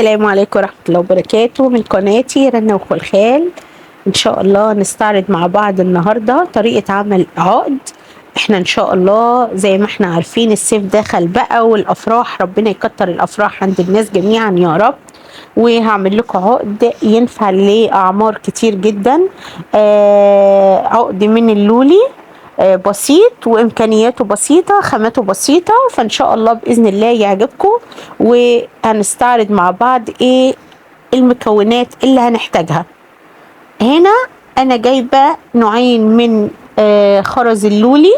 السلام عليكم ورحمة الله وبركاته من قناتي رنا وخلخال. إن شاء الله نستعرض مع بعض النهاردة طريقة عمل عقد. احنا إن شاء الله زي ما احنا عارفين الصيف دخل بقى والأفراح، ربنا يكتر الأفراح عند الناس جميعا يا رب. وهعمل لكم عقد ينفع لأعمار كتير جدا. عقد من اللولي، بسيط وامكانياته بسيطه، خاماته بسيطه، فان شاء الله باذن الله يعجبكم. وهنستعرض مع بعض ايه المكونات اللي هنحتاجها. هنا انا جايبه نوعين من خرز اللولي.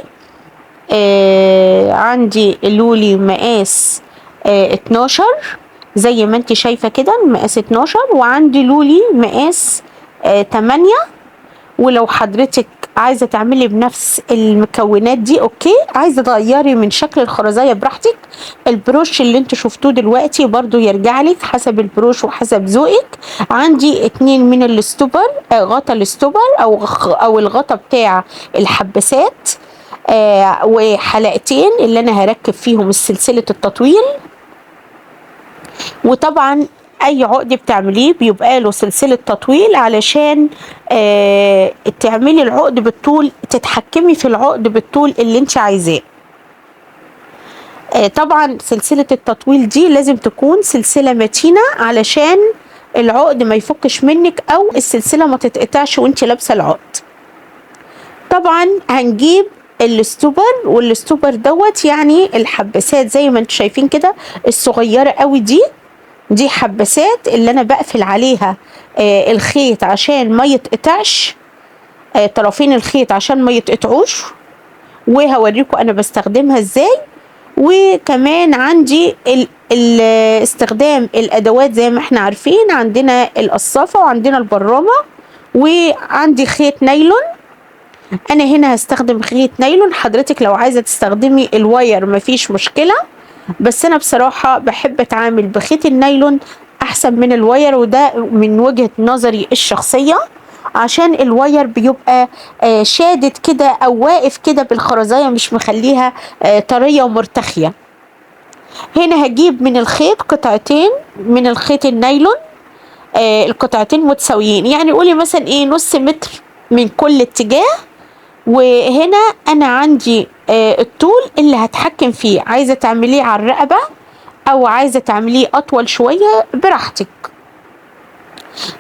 عندي اللولي مقاس 12 زي ما انت شايفه كده، مقاس 12، وعندي لولي مقاس 8. ولو حضرتك عايزه تعملي بنفس المكونات دي اوكي، عايزه تغيري من شكل الخرزيه براحتك. البروش اللي انتوا شفتوه دلوقتي برضو يرجع لك حسب البروش وحسب ذوقك. عندي 2 من الاستوبر، غطا الاستوبر او الغطا بتاع الحباسات، وحلقتين اللي انا هركب فيهم سلسله التطويل. وطبعا اي عقد بتعمليه بيبقى له سلسله تطويل علشان تعملي العقد بالطول، تتحكمي في العقد بالطول اللي انت عايزاه. طبعا سلسله التطويل دي لازم تكون سلسله متينه علشان العقد ما يفكش منك او السلسله ما تتقطعش وانت لابسه العقد. طبعا هنجيب الاستوبر، والاستوبر دوت يعني الحباسات زي ما انتم شايفين كده الصغيره قوي دي حباسات اللي انا بقفل عليها الخيط عشان ما يتقطعش، طرفين الخيط عشان ما يتقطعوش، وهوريكم انا بستخدمها ازاي. وكمان عندي استخدام الادوات زي ما احنا عارفين، عندنا القصافه وعندنا البرامه وعندي خيط نايلون. انا هنا هستخدم خيط نايلون، حضرتك لو عايزه تستخدمي الواير مفيش مشكله، بس انا بصراحه بحب اتعامل بخيط النايلون احسن من الواير، وده من وجهه نظري الشخصيه، عشان الواير بيبقى شادد كده او واقف كده بالخرزايه، مش مخليها طريه ومرتخيه. هنا هجيب من الخيط قطعتين من الخيط النايلون، القطعتين متساويين، يعني قولي مثلا ايه نص متر من كل اتجاه. وهنا انا عندي الطول اللي هتحكم فيه، عايزه تعمليه على الرقبه او عايزه تعمليه اطول شويه براحتك.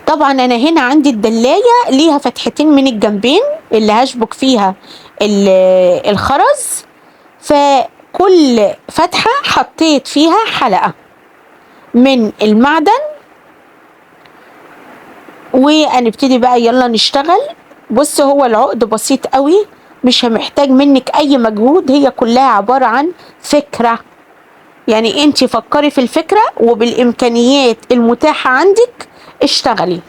طبعا انا هنا عندي الدلايه ليها فتحتين من الجنبين اللي هشبك فيها الخرز، فكل فتحه حطيت فيها حلقه من المعدن. وهنبتدي بقى يلا نشتغل. بص هو العقد بسيط قوي، مش محتاج منك اي مجهود، هي كلها عبارة عن فكرة. يعني انت فكري في الفكرة وبالامكانيات المتاحة عندك اشتغلي.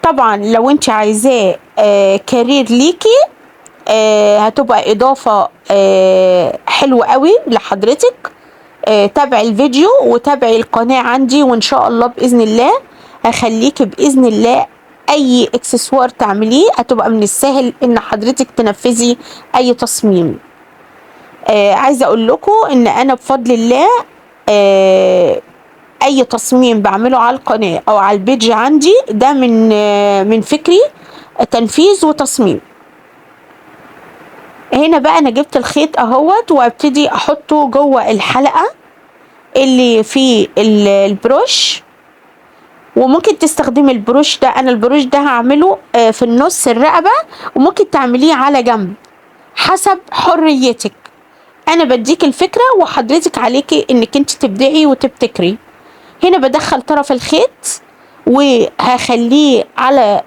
طبعا لو انت عايزاه كارير ليكي، هتبقى اضافة حلوة قوي لحضرتك. تابعي الفيديو وتابعي القناة عندي، وان شاء الله بإذن الله هخليكي بإذن الله اي اكسسوار تعمليه هتبقى من السهل ان حضرتك تنفذي اي تصميم. عايزه اقول لكم ان انا بفضل الله اي تصميم بعمله على القناه او على البيج عندي ده من فكري، تنفيذ وتصميم. هنا بقى انا جبت الخيط اهوت وابتدي احطه جوه الحلقه اللي في البروش. وممكن تستخدمي البروش ده، انا البروش ده هعمله في النص الرقبه، وممكن تعمليه على جنب حسب حريتك. انا بديك الفكره وحضرتك عليكي انك انت تبدعي وتبتكري. هنا بدخل طرف الخيط وهخليه على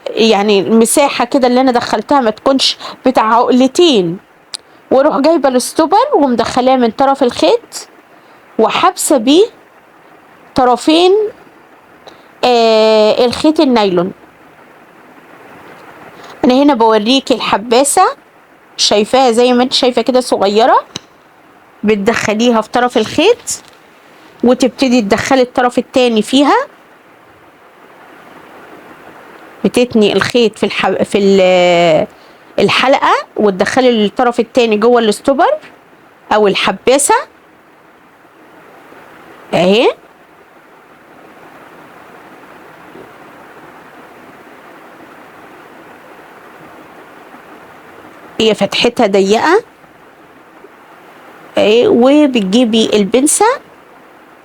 يعني المساحه كده اللي انا دخلتها ما تكونش بتاع عقلتين، واروح جايبه الاستوبر ومدخلاه من طرف الخيط وحابسه بيه طرفين الخيط النايلون. انا هنا بوريك الحباسه، شايفاها زي ما انت شايفه كده صغيره، بتدخليها في طرف الخيط وتبتدي تدخلي الطرف التاني فيها، بتتني الخيط في الحلقه وتدخلي الطرف التاني جوه الاستوبر او الحباسه اهي. هي فتحتها ضيقة. وبتجيبي البنسة،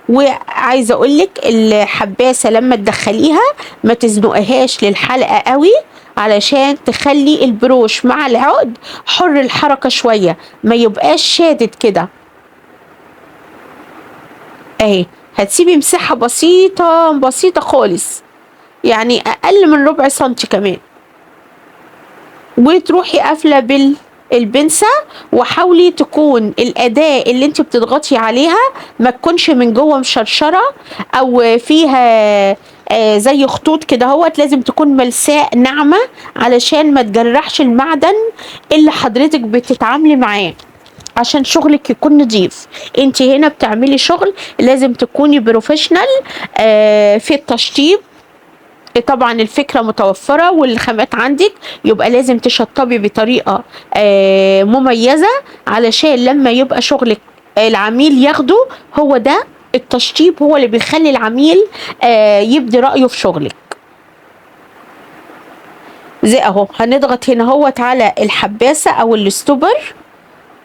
وعايزة اقولك الحباسة لما تدخليها ما تزنقهاش للحلقة قوي، علشان تخلي البروش مع العقد حر الحركة شوية، ما يبقاش شادد كده. اهي هتسيبي مساحة بسيطة بسيطة خالص، يعني اقل من ربع سنتي كمان، وتروحي قافلة بالبنسة. وحاولي تكون الأداة اللي انت بتضغطي عليها ما تكونش من جوه مشرشرة او فيها زي خطوط كده هوت، لازم تكون ملساء ناعمة علشان ما تجرحش المعدن اللي حضرتك بتتعاملي معاه، عشان شغلك يكون نظيف. انت هنا بتعملي شغل لازم تكوني بروفيشنال في التشطيب. طبعا الفكرة متوفرة والخامات عندك، يبقى لازم تشطبي بطريقة مميزة، علشان لما يبقى شغلك العميل ياخده. هو ده التشطيب، هو اللي بيخلي العميل يبدي رأيه في شغلك. زي اهو هنضغط هنا هوت على الحباسة او الستوبر،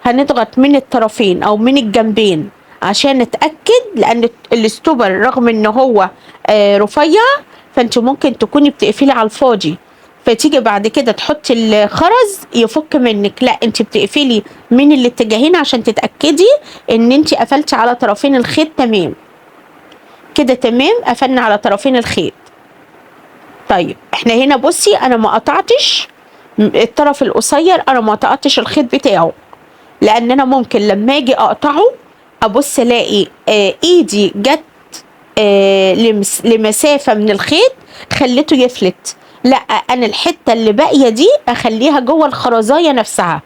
هنضغط من الطرفين او من الجنبين عشان نتأكد، لان الستوبر رغم ان هو رفيع، فانت ممكن تكوني بتقفلي على الفاضي، فتيجي بعد كده تحطي الخرز يفك منك. لا، انت بتقفلي من الاتجاهين عشان تتأكدي ان انت قفلتي على طرفين الخيط. تمام كده، تمام، قفلنا على طرفين الخيط. طيب احنا هنا بصي، انا ما قطعتش الطرف القصير، انا ما قطعتش الخيط بتاعه، لان انا ممكن لما اجي اقطعه ابص الاقي ايدي جت لمسافة من الخيط خليته يفلت. لا، انا الحتة اللي باقية دي اخليها جوه الخرزاية نفسها.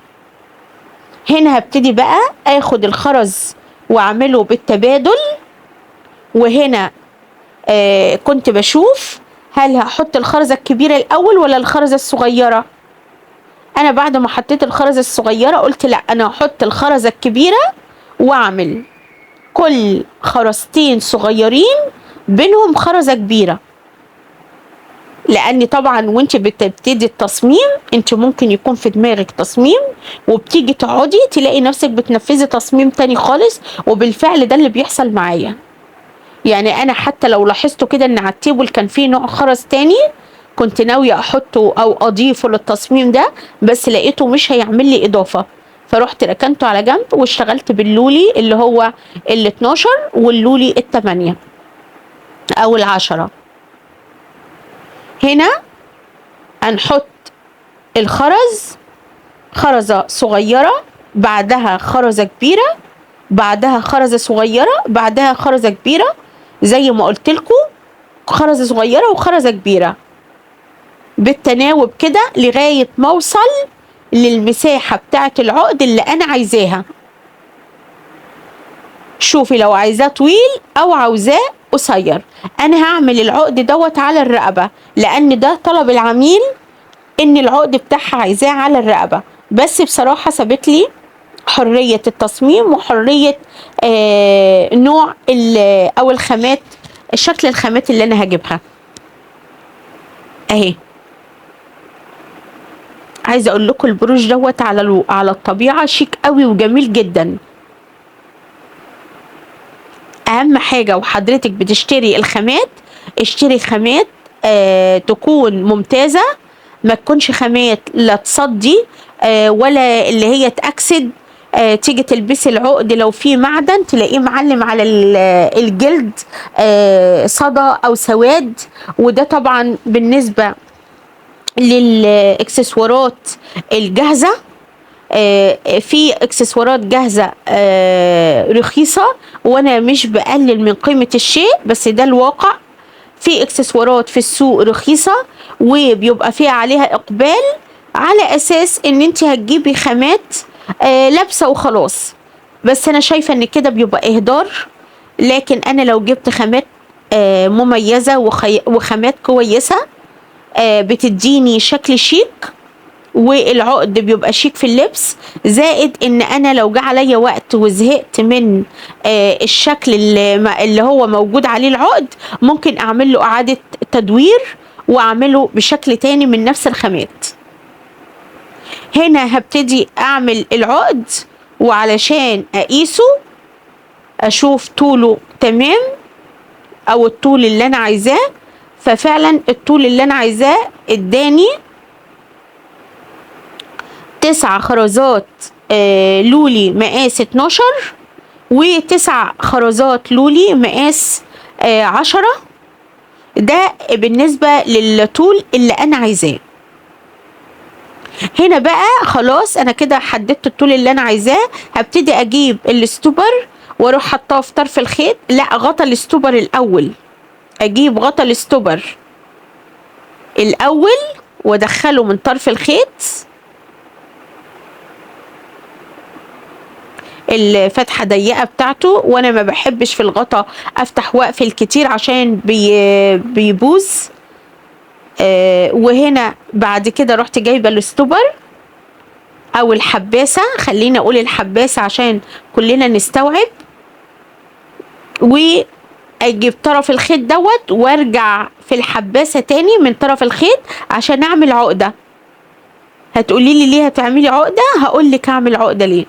هنا هبتدي بقى اخد الخرز واعمله بالتبادل. وهنا كنت بشوف هل هحط الخرزة الكبيرة الاول ولا الخرزة الصغيرة. انا بعد ما حطيت الخرزة الصغيرة قلت لا، انا هحط الخرزة الكبيرة واعمل كل خرزتين صغيرين بينهم خرزة كبيرة. لان طبعا وانت بتبتدي التصميم انت ممكن يكون في دماغك تصميم، وبتيجي تقعدي تلاقي نفسك بتنفذي تصميم تاني خالص. وبالفعل ده اللي بيحصل معايا. يعني انا حتى لو لاحظتوا كده ان على التيبل كان فيه نوع خرز تاني كنت ناوية احطه او اضيفه للتصميم ده، بس لقيته مش هيعمل لي اضافة، فرحت ركنته على جنب واشتغلت باللولي اللي هو ال12 واللولي ال8 او ال10. هنا هنحط الخرز، خرزة صغيرة بعدها خرزة كبيرة بعدها خرزة صغيرة بعدها خرزة كبيرة، زي ما قلت لكم خرزة صغيرة وخرزة كبيرة بالتناوب كده لغاية ما اوصل للمساحة بتاعة العقد اللي انا عايزاها. شوفي لو عايزاه طويل او عاوزاه قصير. انا هعمل العقد دوت على الرقبة، لان ده طلب العميل ان العقد بتاعها عايزاه على الرقبة، بس بصراحة سابت لي حرية التصميم وحرية نوع او الخامات، شكل الخامات اللي انا هجيبها. اهي عايزه اقول لكم البروش دوت على الطبيعه شيك قوي وجميل جدا. اهم حاجه وحضرتك بتشتري الخامات، اشتري خامات تكون ممتازه، ما تكونش خامات لا تصدي ولا اللي هي تأكسد. تيجي تلبسي العقد لو في معدن تلاقيه معلم على الجلد صدى او سواد. وده طبعا بالنسبه للاكسسوارات الجاهزه، في اكسسوارات جاهزه رخيصه، وانا مش بقلل من قيمه الشيء بس ده الواقع. في اكسسوارات في السوق رخيصه وبيبقى فيها عليها اقبال على اساس ان انت هتجيبي خامات لابسه وخلاص، بس انا شايفه ان كده بيبقى اهدار. لكن انا لو جبت خامات مميزه وخامات كويسه بتديني شكل شيك، والعقد بيبقى شيك في اللبس، زائد ان انا لو جه عليا وقت وزهقت من الشكل اللي هو موجود عليه العقد ممكن اعمل له اعادة تدوير واعمله بشكل تاني من نفس الخامات. هنا هبتدي اعمل العقد، وعلشان اقيسه اشوف طوله تمام او الطول اللي انا عايزاه. ففعلا الطول اللي انا عايزاه اداني 9 خرزات لولي مقاس 12 و9 خرزات لولي مقاس 10. ده بالنسبة للطول اللي انا عايزاه. هنا بقى خلاص انا كده حددت الطول اللي انا عايزاه. هبتدي اجيب الاستوبر واروح حطاه في طرف الخيط. لا، غطا الاستوبر الاول. اجيب غطا الاستوبر الاول وادخله من طرف الخيط، الفتحه ضيقه بتاعته، وانا ما بحبش في الغطا افتح واقفل كتير عشان بيبوظ. وهنا بعد كده رحت جايبه الاستوبر او الحباسه، خلينا اقول الحباسه عشان كلنا نستوعب، واجيب طرف الخيط دوت وارجع في الحباسه تاني من طرف الخيط عشان اعمل عقده. هتقولي لي ليه هتعملي عقده؟ هقول لك اعمل عقده ليه.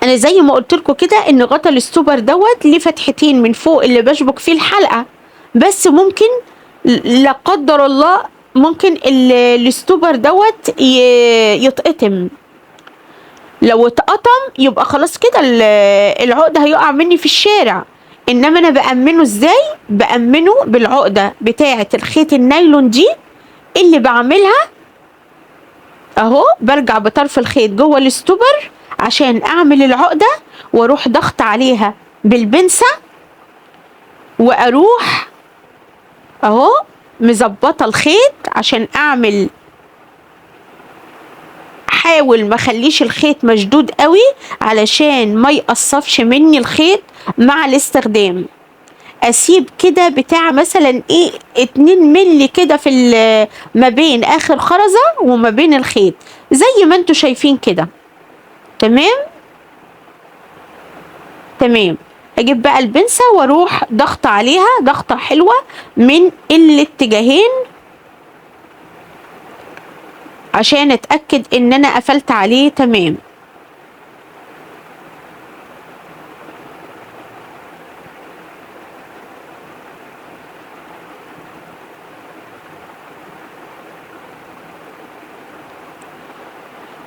انا زي ما قلت لكم كده ان غطا الاستوبر دوت ليه فتحتين من فوق اللي بشبك فيه الحلقه، بس ممكن لا قدر الله ممكن الاستوبر دوت يتقطم. لو اتقطم يبقى خلاص كده العقده هيقع مني في الشارع. انما انا بامنه ازاي؟ بامنه بالعقده بتاعه الخيط النايلون دي اللي بعملها اهو. برجع بطرف الخيط جوه الاستوبر عشان اعمل العقده، واروح ضغط عليها بالبنسه، واروح اهو مظبطه الخيط عشان اعمل. حاول ما خليش الخيط مشدود قوي علشان ما يقصفش مني الخيط مع الاستخدام. اسيب كده بتاع مثلا 2 ملي كده في ما بين اخر خرزه وما بين الخيط زي ما انتوا شايفين كده. تمام. اجيب بقى البنسه واروح ضغط عليها ضغطه حلوه من الاتجاهين عشان اتاكد ان انا قفلت عليه تمام.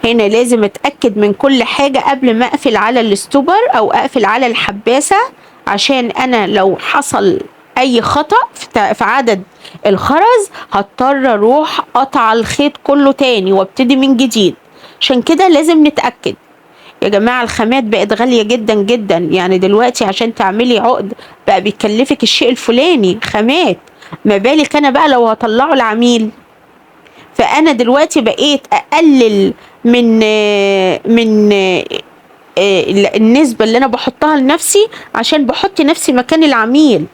هنا لازم اتاكد من كل حاجه قبل ما اقفل على الاستوبر او اقفل على الحباسه، عشان انا لو حصل اي خطأ في عدد الخرز هضطر اروح قطع الخيط كله تاني وابتدي من جديد. عشان كده لازم نتأكد يا جماعة. الخامات بقت غالية جدا جدا، يعني دلوقتي عشان تعملي عقد بقى بيكلفك الشيء الفلاني خامات، ما بالك انا بقى لو هطلعه العميل. فانا دلوقتي بقيت اقلل من النسبة اللي انا بحطها لنفسي عشان بحط نفسي مكان العميل.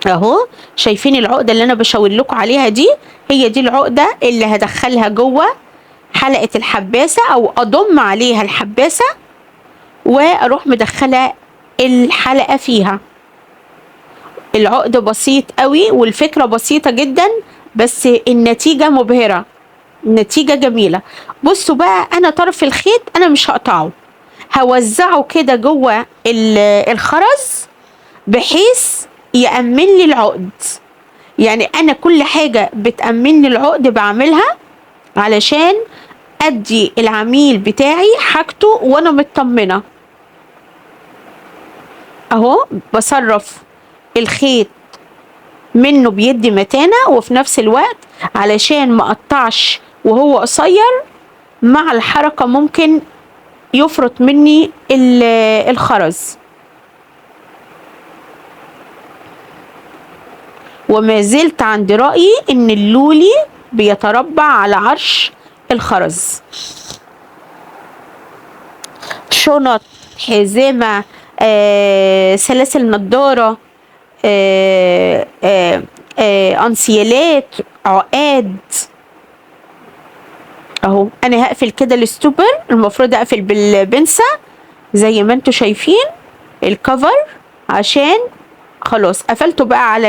اهو شايفين العقده اللي انا بشاور لكم عليها دي؟ هي دي العقده اللي هدخلها جوه حلقه الحباسه او اضم عليها الحباسه واروح مدخله الحلقه فيها. العقد بسيط قوي والفكره بسيطه جدا، بس النتيجه مبهره، النتيجه جميله. بصوا بقى، انا طرف الخيط انا مش هقطعه، هوزعه كده جوه الخرز بحيث يأمن لي العقد. يعني أنا كل حاجة بتأمن لي العقد بعملها علشان أدي العميل بتاعي حاجته وأنا مطمنة. أهو بصرف الخيط منه بيدي متانة، وفي نفس الوقت علشان ما أقطعش وهو قصير مع الحركة ممكن يفرط مني الخرز. وما زلت عند رأيي ان اللولي بيتربع على عرش الخرز. شنط، حزمة، سلاسل نضارة، انسيالات، عقاد. اهو انا هقفل كده الاستوبر، المفروض اقفل بالبنسة زي ما انتوا شايفين الكفر عشان خلاص قفلته بقى على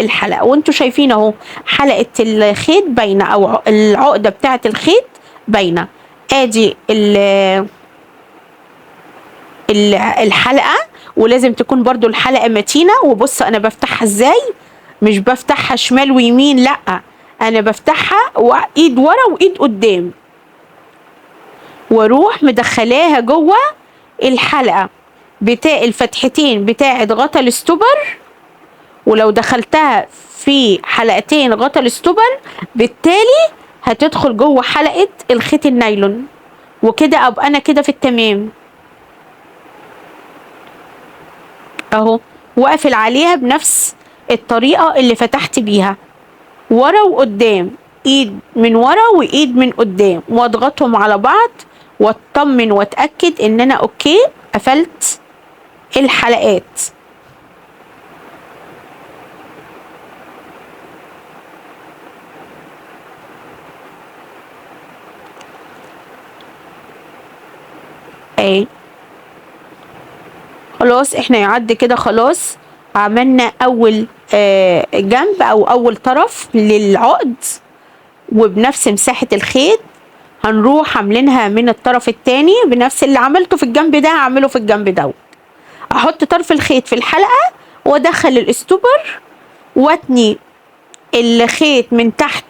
الحلقة، وانتوا شايفين اهو حلقة الخيط باينة، او العقدة بتاعة الخيط باينة. ادي الحلقة، ولازم تكون برضو الحلقة متينة. وبص انا بفتحها ازاي، مش بفتحها شمال ويمين، لا، انا بفتحها ايد ورا وايد قدام، واروح مدخلاها جوه الحلقة بتاع الفتحتين بتاعة غطا الاستوبر. ولو دخلتها في حلقتين غطا الاستوبر بالتالي هتدخل جوه حلقة الخيط النايلون، وكده ابقى انا كده في التمام اهو. واقفل عليها بنفس الطريقة اللي فتحت بيها، ورا وقدام، ايد من ورا وايد من قدام، واضغطهم على بعض واطمن واتاكد ان انا اوكي قفلت الحلقات. ايه خلاص احنا يعدي كده، خلاص عملنا اول جنب او اول طرف للعقد، وبنفس مساحة الخيط هنروح عاملينها من الطرف التاني بنفس اللي عملته في الجنب ده هعمله في الجنب ده. احط طرف الخيط في الحلقة وادخل الاستوبر واتني الخيط من تحت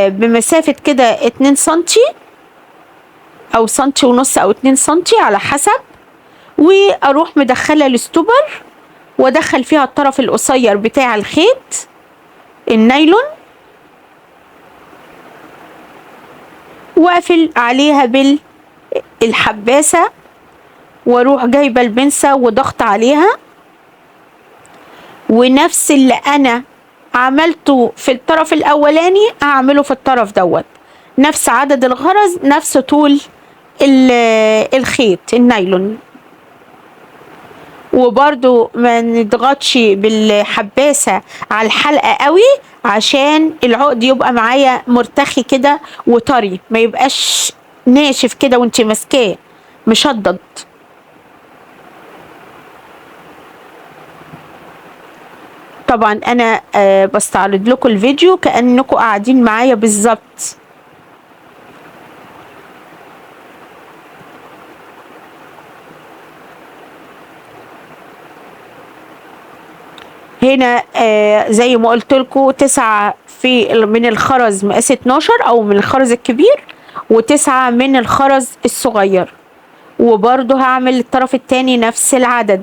بمسافة كده 2 سنتي او سنتي ونص او 2 سنتي على حسب، واروح مدخلة الاستوبر وادخل فيها الطرف القصير بتاع الخيط النايلون، واقفل عليها بالحباسة، واروح جايبة البنسة وضغط عليها، ونفس اللي انا عملته في الطرف الاولاني هعمله في الطرف دوت، نفس عدد الغرز نفس طول الخيط النايلون. وبرضو ما نضغطش بالحباسة على الحلقة قوي عشان العقد يبقى معايا مرتخي كده وطري، ما يبقاش ناشف كده وانت ماسكاه مشدد. طبعا انا بستعرض لكم الفيديو كأنكم قاعدين معايا بالظبط. هنا زي ما قلت لكم 9 من الخرز مقاس 12 او من الخرز الكبير، و9 من الخرز الصغير، وبرضه هعمل الطرف التاني نفس العدد.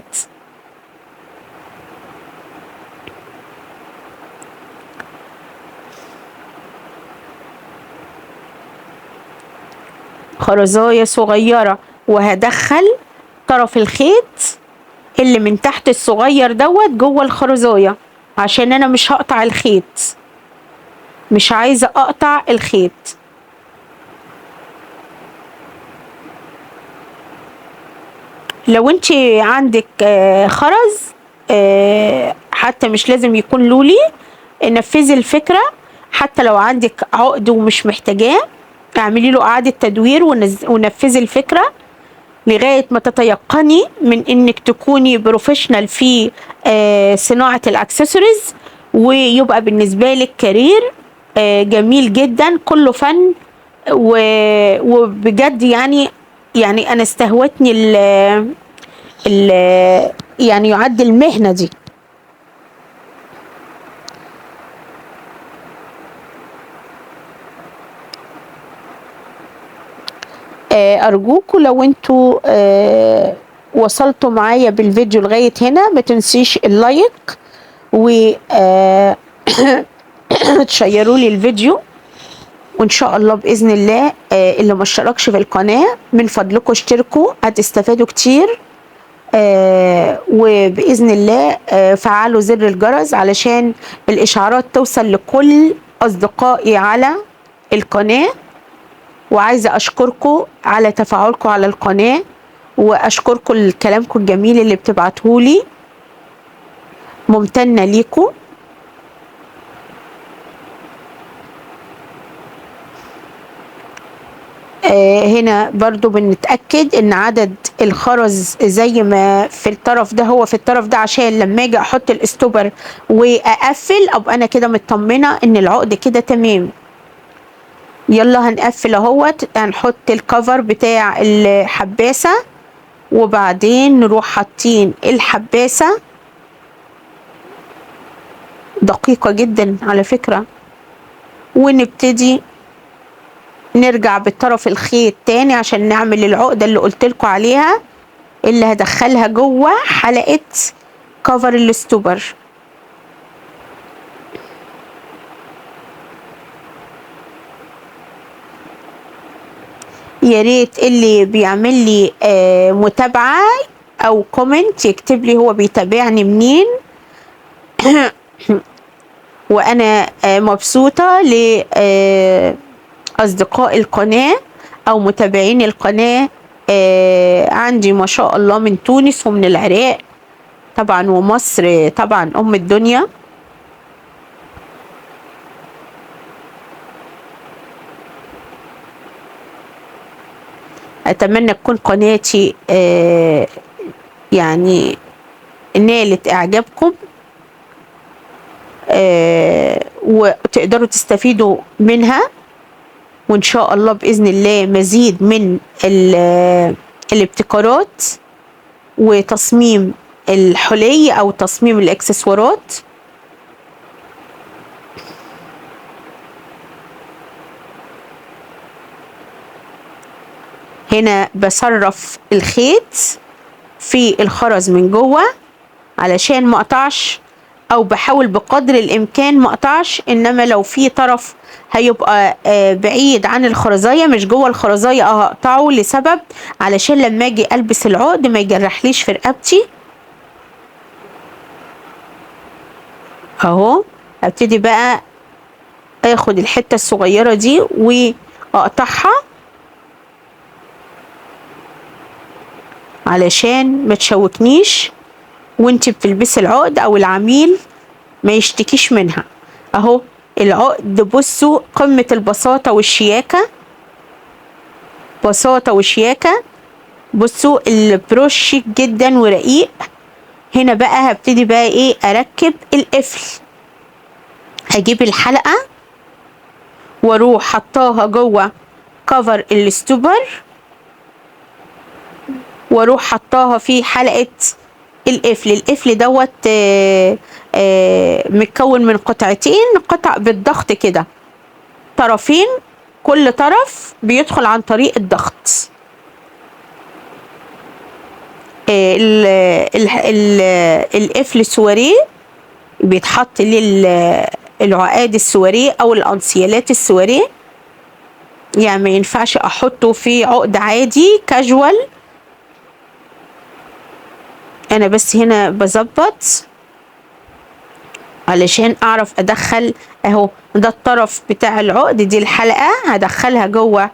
خرزاية صغيرة، وهدخل طرف الخيط اللي من تحت الصغير دوت جوه الخرزاية عشان انا مش هقطع الخيط، مش عايزة اقطع الخيط. لو انت عندك خرز حتى مش لازم يكون لولي، نفذي الفكرة. حتى لو عندك عقد ومش محتاجاه اعملي له اعادة تدوير ونفذي الفكرة لغاية ما تتيقني من انك تكوني بروفيشنال في صناعة الاكسسوارز، ويبقى بالنسبة لك كارير جميل جدا كله فن. وبجد يعني انا استهوتني ال يعني يعد المهنة دي. ارجوكوا لو انتوا وصلتوا معايا بالفيديو لغاية هنا ما تنسيش اللايك و تشيروا لي الفيديو، وان شاء الله باذن الله اللي ما اشتركش في القناه من فضلكم اشتركوا، هتستفادوا كتير. وباذن الله فعلوا زر الجرس علشان الاشعارات توصل لكل اصدقائي على القناه. وعايزه اشكركم على تفاعلكم على القناه، واشكركم لكلامكم الجميل اللي بتبعتهولي، ممتنه ليكم. هنا برضو بنتأكد ان عدد الخرز زي ما في الطرف ده هو في الطرف ده، عشان لما اجي احط الاستوبر واقفل ابقى انا كده مطمنة ان العقد كده تمام. يلا هنقفل اهوت، هنحط الكفر بتاع الحباسة وبعدين نروح حاطين الحباسة، دقيقة جدا على فكرة، ونبتدي نرجع بالطرف الخيط تاني عشان نعمل العقدة اللي قلتلكوا عليها، اللي هدخلها جوه حلقة كفر الاستوبر. يا ريت اللي بيعمل لي متابعة او كومنت يكتب لي هو بيتابعني منين. وانا مبسوطة لأصدقاء القناة او متابعين القناة. عندي ما شاء الله من تونس ومن العراق طبعا ومصر طبعا ام الدنيا. اتمنى تكون قناتي يعني نالت اعجابكم، وتقدروا تستفيدوا منها، وان شاء الله باذن الله مزيد من الابتكارات وتصميم الحلي او تصميم الاكسسوارات. هنا بصرف الخيط في الخرز من جوه علشان ما اقطعش، او بحاول بقدر الامكان ما اقطعش، انما لو في طرف هيبقى بعيد عن الخرزايه مش جوه الخرزايه هقطعه، لسبب علشان لما اجي البس العقد ما يجرحليش في رقبتي. اهو ابتدي بقى اخد الحته الصغيره دي واقطعها علشان ما تشوكنيش وانت بتلبسي العقد او العميل ما يشتكيش منها. اهو العقد بصوا قمة البساطة والشياكة، بساطة وشياكة. بصوا البروش شيك جدا ورقيق. هنا بقى هبتدي بقى ايه اركب القفل. هجيب الحلقة واروح حطاها جوه كفر الاستوبر واروح حطاها في حلقة القفل. القفل دوت متكون من قطعتين، قطع بالضغط كده، طرفين، كل طرف بيدخل عن طريق الضغط. القفل السواريه بيتحط للعقاد السواريه او الانسيالات السواريه، يعني ما ينفعش احطه في عقد عادي كاجوال. انا بس هنا بظبط علشان اعرف ادخل. اهو ده الطرف بتاع العقد، دي الحلقة هدخلها جوه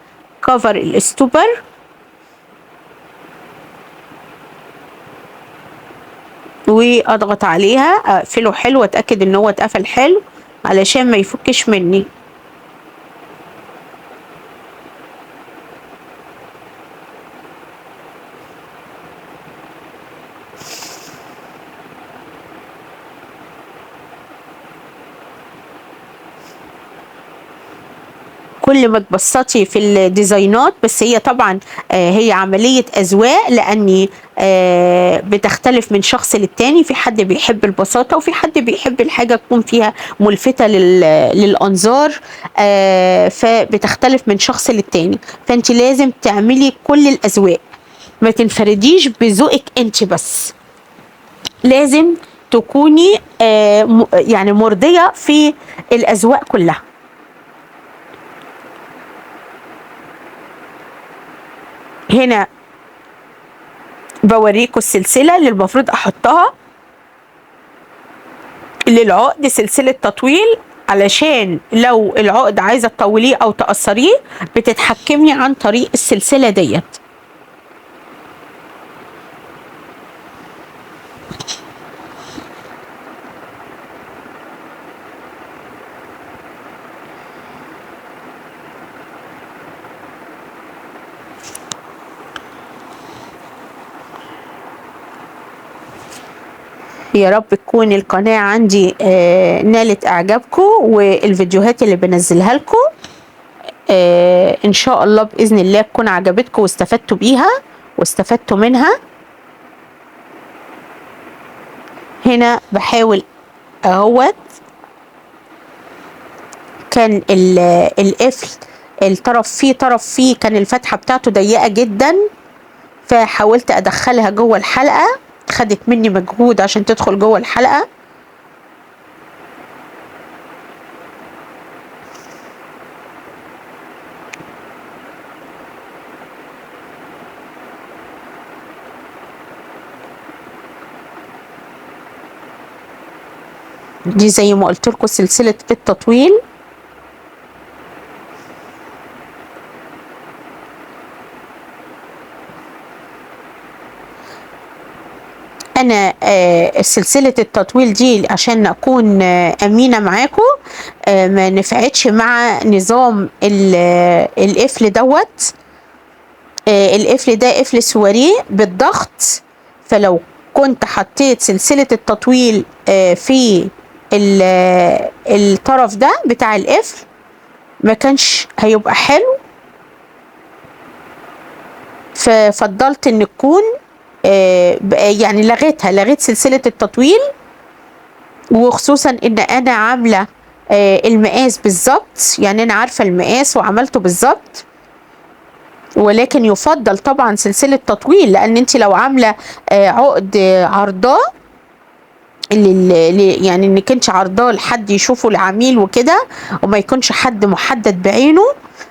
كفر الاستوبر واضغط عليها، اقفله حلو واتاكد ان هو اتقفل حلو علشان ما يفكش مني. كل ما تبسطي في الديزاينات، بس هي طبعا هي عملية أذواق، لأني بتختلف من شخص للتاني. في حد بيحب البساطة وفي حد بيحب الحاجة تكون فيها ملفتة للأنظار، فبتختلف من شخص للتاني. فأنت لازم تعملي كل الأذواق، ما تنفرديش بذوقك أنت بس، لازم تكوني يعني مرضية في الأذواق كلها. هنا بوريكم السلسلة اللي المفروض احطها للعقد، سلسلة تطويل، علشان لو العقد عايزة تطوليه او تقصريه بتتحكمي عن طريق السلسلة ديت. يا رب تكون القناة عندي نالت اعجابكم، والفيديوهات اللي بنزلها لكم ان شاء الله باذن الله تكون عجبتكم واستفدتوا بيها واستفدتوا منها. هنا بحاول اهوت كان القفل طرف فيه كان الفتحة بتاعته ضيقة جدا، فحاولت ادخلها جوه الحلقة، خدت مني مجهود عشان تدخل جوه الحلقة. دي زي ما قلت لكم سلسلة التطويل. انا سلسلة التطويل دي عشان اكون امينة معاكم ما نفعتش مع نظام القفل دوت. القفل ده قفل سواريه بالضغط، فلو كنت حطيت سلسلة التطويل في الطرف ده بتاع القفل ما كانش هيبقى حلو، ففضلت ان تكون يعني لغيت سلسلة التطويل، وخصوصا ان انا عاملة المقاس بالظبط، يعني انا عارفة المقاس وعملته بالظبط. ولكن يفضل طبعا سلسلة تطويل، لان انت لو عاملة عقد عرضاه يعني انك انت عرضاه لحد يشوفه العميل وكده، وما يكونش حد محدد بعينه،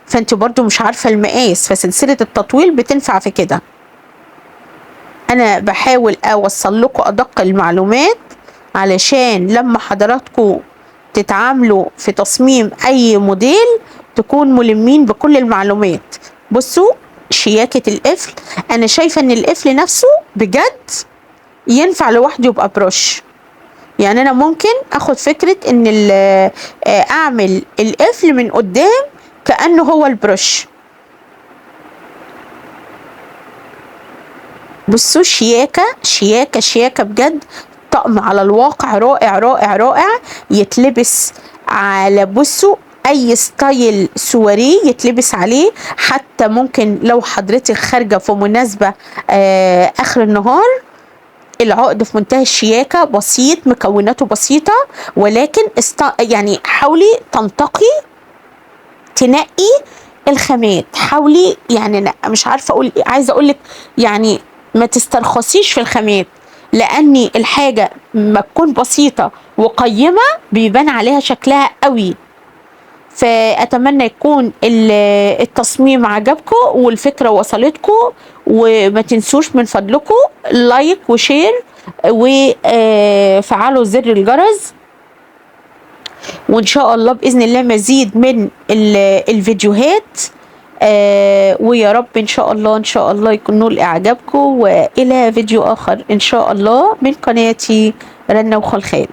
فانت برضو مش عارفة المقاس، فسلسلة التطويل بتنفع في كده. انا بحاول اوصل لكم ادق المعلومات علشان لما حضراتكم تتعاملوا في تصميم اي موديل تكون ملمين بكل المعلومات. بصوا شياكة القفل، انا شايفة ان القفل نفسه بجد ينفع لوحده يبقى بروش. يعني انا ممكن اخد فكرة ان اعمل القفل من قدام كأنه هو البروش. بصوا شياكة بجد، طقم على الواقع رائع رائع رائع، يتلبس على بصوا اي ستايل سواريه يتلبس عليه. حتى ممكن لو حضرتك خارجة في مناسبة اخر النهار، العقد في منتهى الشياكة، بسيط، مكوناته بسيطة، ولكن يعني حاولي تنقي الخامات، حاولي يعني أنا مش عارفة اقول، عايزة اقولك يعني ما تسترخصيش في الخامات، لان الحاجة ما تكون بسيطة وقيمة بيبان عليها شكلها قوي. فأتمنى يكون التصميم عجبكم والفكرة وصلتكم، وما تنسوش من فضلكم لايك وشير وفعلوا زر الجرس، وإن شاء الله بإذن الله مزيد من الفيديوهات. ويا رب إن شاء الله يكون نول إعجابكم، وإلى فيديو آخر إن شاء الله من قناتي رنة وخلخال.